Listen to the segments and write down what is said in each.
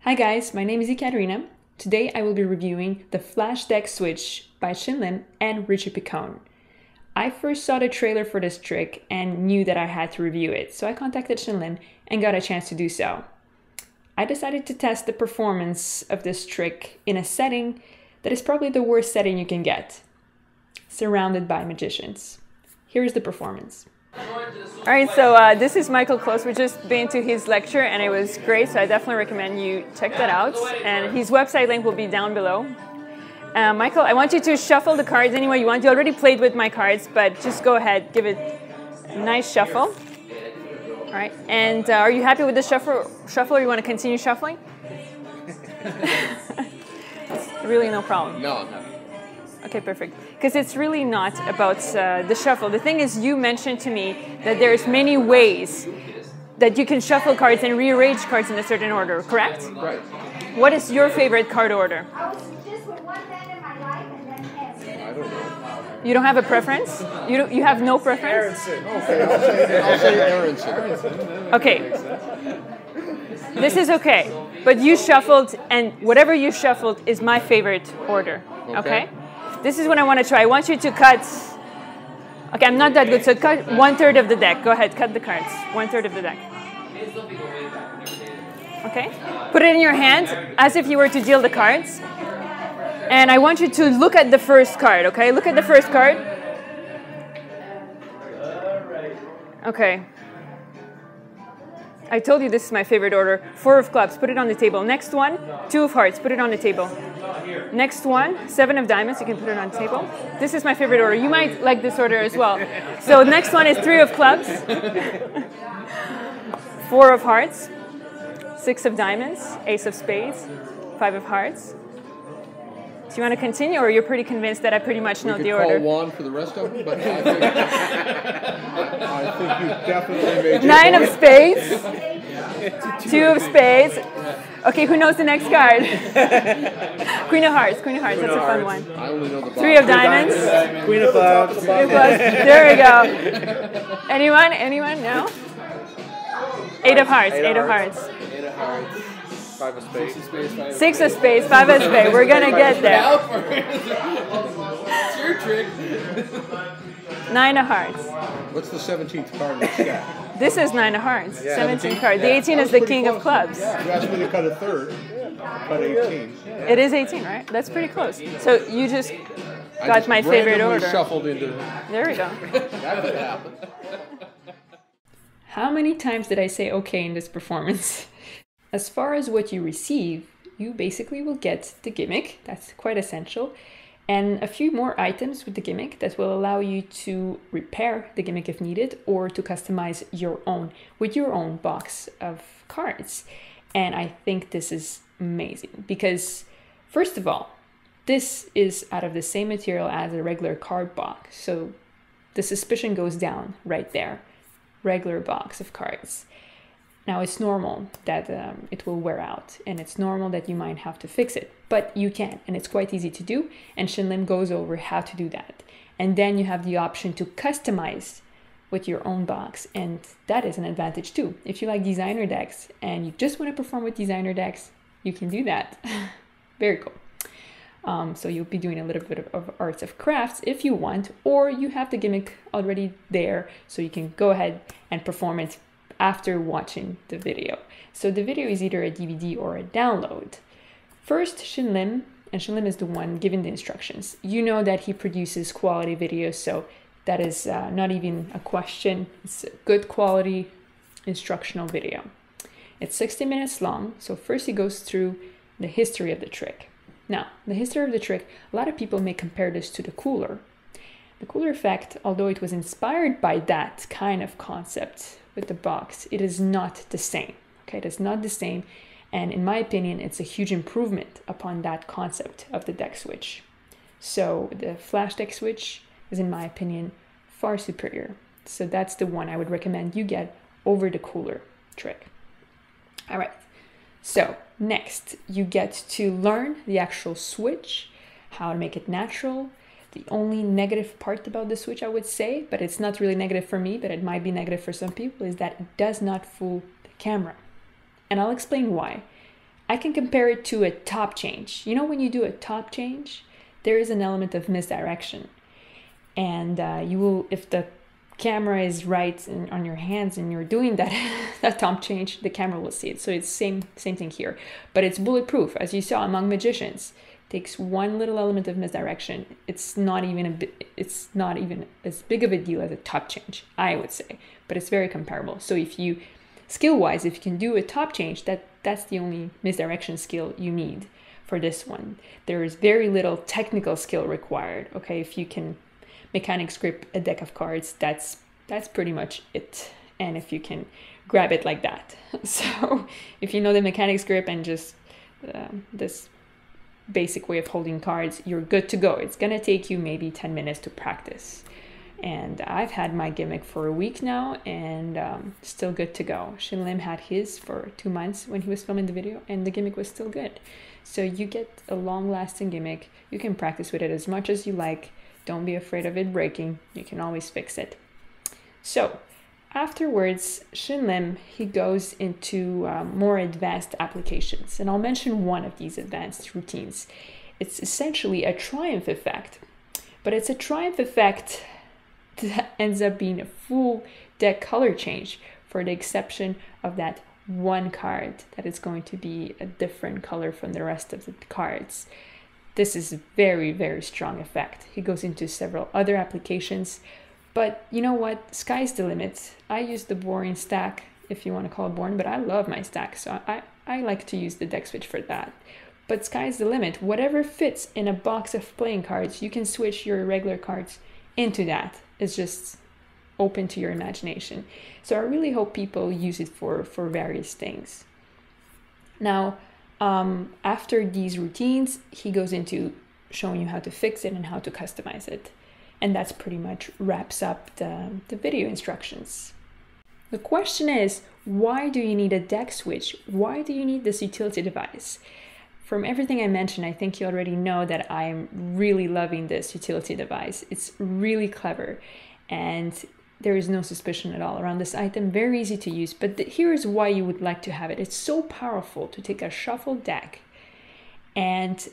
Hi guys, my name is Ekatarina. Today I will be reviewing the Flash Deck Switch by Shin and Richie Picone. I first saw the trailer for this trick and knew that I had to review it, so I contacted Shin and got a chance to do so. I decided to test the performance of this trick in a setting that is probably the worst setting you can get, surrounded by magicians. Here's the performance. All right, so this is Michael Close. We've just been to his lecture and it was great, so I definitely recommend you check that out. And his website link will be down below. Michael, I want you to shuffle the cards any way you want. You already played with my cards, but just go ahead, give it a nice shuffle. All right, and are you happy with the shuffle or you want to continue shuffling? Really no problem. No, I'm happy. Okay, perfect. Because it's really not about the shuffle. The thing is, you mentioned to me that there's many ways that you can shuffle cards and rearrange cards in a certain order, correct? Right. What is your favorite card order? I don't know. You don't have a preference? You have no preference? Okay, I'll say Aronson. Okay. This is okay. But you shuffled, and whatever you shuffled is my favorite order. Okay? This is what I want to try. I want you to cut. Okay, I'm not that good, so cut 1/3 of the deck. Go ahead, cut the cards. 1/3 of the deck. Okay? Put it in your hand as if you were to deal the cards. And I want you to look at the first card, okay? Look at the first card. Okay. I told you this is my favorite order. 4 of clubs, put it on the table. Next one, 2 of hearts, put it on the table. Next one, 7 of diamonds, you can put it on the table. This is my favorite order. You might like this order as well. So next one is 3 of clubs, 4 of hearts, 6 of diamonds, ace of spades, 5 of hearts. Do you want to continue, or you're pretty convinced that I pretty much know the order? We could call Juan for the rest of them, but I think you definitely made your 9 of point. spades, 2 of spades. Okay, who knows the next card? Queen of hearts, that's a fun one. I only know the 3 of diamonds. Queen of clubs. There we go. Anyone? No? 8 of hearts, 8 of hearts. 5 of spades. 6 of spades, 5 of spades. We're gonna get there. It's your trick. 9 of hearts. What's the 17th card in the stack? This is 9 of hearts. 17 card. The 18 is the king of clubs. You asked me to cut a third. Cut 18. It is 18, right? That's pretty close. So you just got my favorite order. Shuffled into. There we go. That could happen. How many times did I say okay in this performance? As far as what you receive, you basically will get the gimmick. That's quite essential. And a few more items with the gimmick that will allow you to repair the gimmick if needed, or to customize your own with your own box of cards. And I think this is amazing because, first of all, this is out of the same material as a regular card box. So the suspicion goes down right there. Regular box of cards. Now, it's normal that it will wear out, and it's normal that you might have to fix it, but you can, and it's quite easy to do, and Shin goes over how to do that. And then you have the option to customize with your own box, and that is an advantage too. If you like designer decks and you just want to perform with designer decks, you can do that. Very cool. So you'll be doing a little bit of arts of crafts if you want, or you have the gimmick already there, so you can go ahead and perform it after watching the video. So the video is either a DVD or a download. First, Shin, and Shin is the one giving the instructions. You know that he produces quality videos, so that is not even a question. It's a good quality instructional video. It's 60 minutes long, so first he goes through the history of the trick. Now, the history of the trick, a lot of people may compare this to the cooler. The cooler effect, although it was inspired by that kind of concept with the box, it is not the same. Okay, it is not the same, and in my opinion, it's a huge improvement upon that concept of the deck switch. So the Flash Deck Switch is, in my opinion, far superior. So that's the one I would recommend you get over the cooler trick. All right, so next you get to learn the actual switch, how to make it natural. The only negative part about the switch, I would say, but it's not really negative for me, but it might be negative for some people, is that it does not fool the camera. And I'll explain why. I can compare it to a top change. You know, when you do a top change, there is an element of misdirection. And you will, if the camera is right on your hands and you're doing that that top change, the camera will see it. So it's same thing here, but it's bulletproof. As you saw among magicians, takes one little element of misdirection. It's not even as big of a deal as a top change, I would say, but it's very comparable. So if you, skill-wise, if you can do a top change, that's the only misdirection skill you need for this one. There is very little technical skill required. Okay, if you can mechanics grip a deck of cards, that's pretty much it. And if you can grab it like that, so if you know the mechanics grip and just this basic way of holding cards, you're good to go. It's gonna take you maybe 10 minutes to practice. And I've had my gimmick for a week now, and still good to go. Shin Lim had his for 2 months when he was filming the video, and the gimmick was still good. So you get a long-lasting gimmick. You can practice with it as much as you like. Don't be afraid of it breaking. You can always fix it. So afterwards, Shin Lim, he goes into more advanced applications. And I'll mention one of these advanced routines. It's essentially a triumph effect. But it's a triumph effect that ends up being a full deck color change, for the exception of that one card that is going to be a different color from the rest of the cards. This is a very, very strong effect. He goes into several other applications, but you know what? Sky's the limit. I use the boring stack, if you want to call it boring, but I love my stack, so I like to use the deck switch for that. But sky's the limit. Whatever fits in a box of playing cards, you can switch your regular cards into that. It's just open to your imagination. So I really hope people use it for various things. Now, after these routines, he goes into showing you how to fix it and how to customize it. And that's pretty much wraps up the video instructions. The question is, why do you need a deck switch? Why do you need this utility device? From everything I mentioned, I think you already know that I'm really loving this utility device. It's really clever, and there is no suspicion at all around this item. Very easy to use, but here is why you would like to have it. It's so powerful to take a shuffled deck and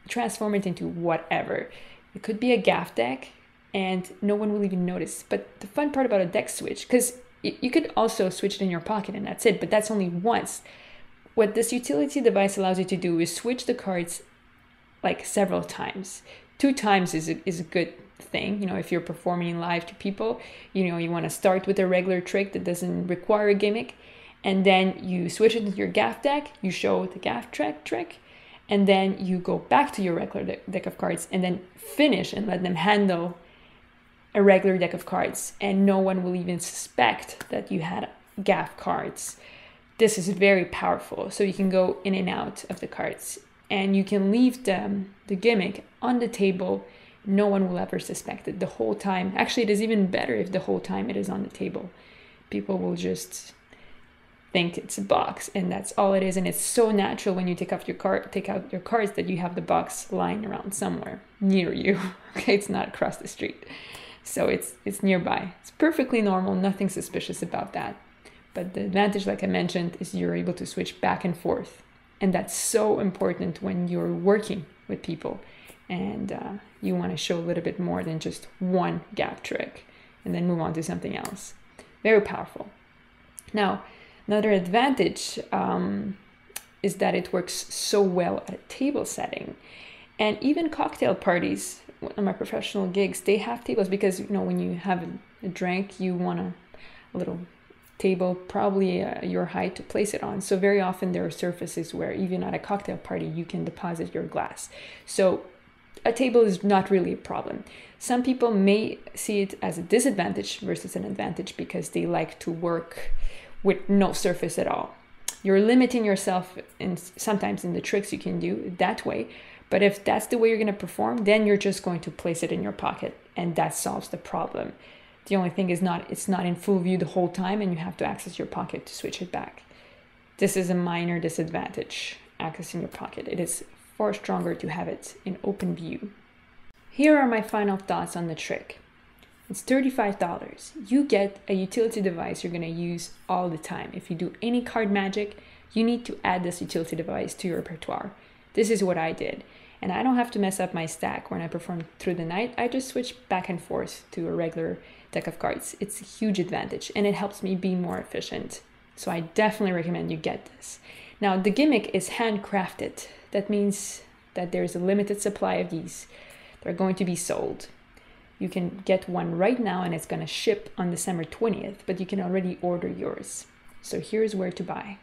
transform it into whatever. It could be a gaff deck, and no one will even notice. But the fun part about a deck switch, because you could also switch it in your pocket and that's it, but that's only once. What this utility device allows you to do is switch the cards like several times. 2 times is a good thing. You know, if you're performing live to people, you know, you want to start with a regular trick that doesn't require a gimmick, and then you switch it into your gaff deck, you show the gaff trick, and then you go back to your regular deck of cards and then finish and let them handle a regular deck of cards, and no one will even suspect that you had gaff cards. This is very powerful, so you can go in and out of the cards, and you can leave the gimmick on the table. No one will ever suspect it the whole time. Actually, it is even better if the whole time it is on the table. People will just think it's a box, and that's all it is. And it's so natural when you take out your cards that you have the box lying around somewhere near you. Okay, it's not across the street, so it's nearby. It's perfectly normal. Nothing suspicious about that. But the advantage, like I mentioned, is you're able to switch back and forth. And that's so important when you're working with people and you want to show a little bit more than just one gap trick and then move on to something else. Very powerful. Now, another advantage is that it works so well at a table setting. And even cocktail parties, on my professional gigs, they have tables because, you know, when you have a drink, you want a little table, probably your height, to place it on. So very often there are surfaces where even at a cocktail party you can deposit your glass. So a table is not really a problem. Some people may see it as a disadvantage versus an advantage because they like to work with no surface at all. You're limiting yourself sometimes in the tricks you can do that way, but if that's the way you're going to perform, then you're just going to place it in your pocket, and that solves the problem. The only thing is it's not in full view the whole time, and you have to access your pocket to switch it back. This is a minor disadvantage, accessing your pocket. It is far stronger to have it in open view. Here are my final thoughts on the trick. It's $35. You get a utility device you're going to use all the time. If you do any card magic, you need to add this utility device to your repertoire. This is what I did. And I don't have to mess up my stack when I perform through the night. I just switch back and forth to a regular deck of cards. It's a huge advantage and it helps me be more efficient. So I definitely recommend you get this. Now the gimmick is handcrafted. That means that there's a limited supply of these. They're going to be sold. You can get one right now and it's going to ship on December 20th, but you can already order yours. So here's where to buy.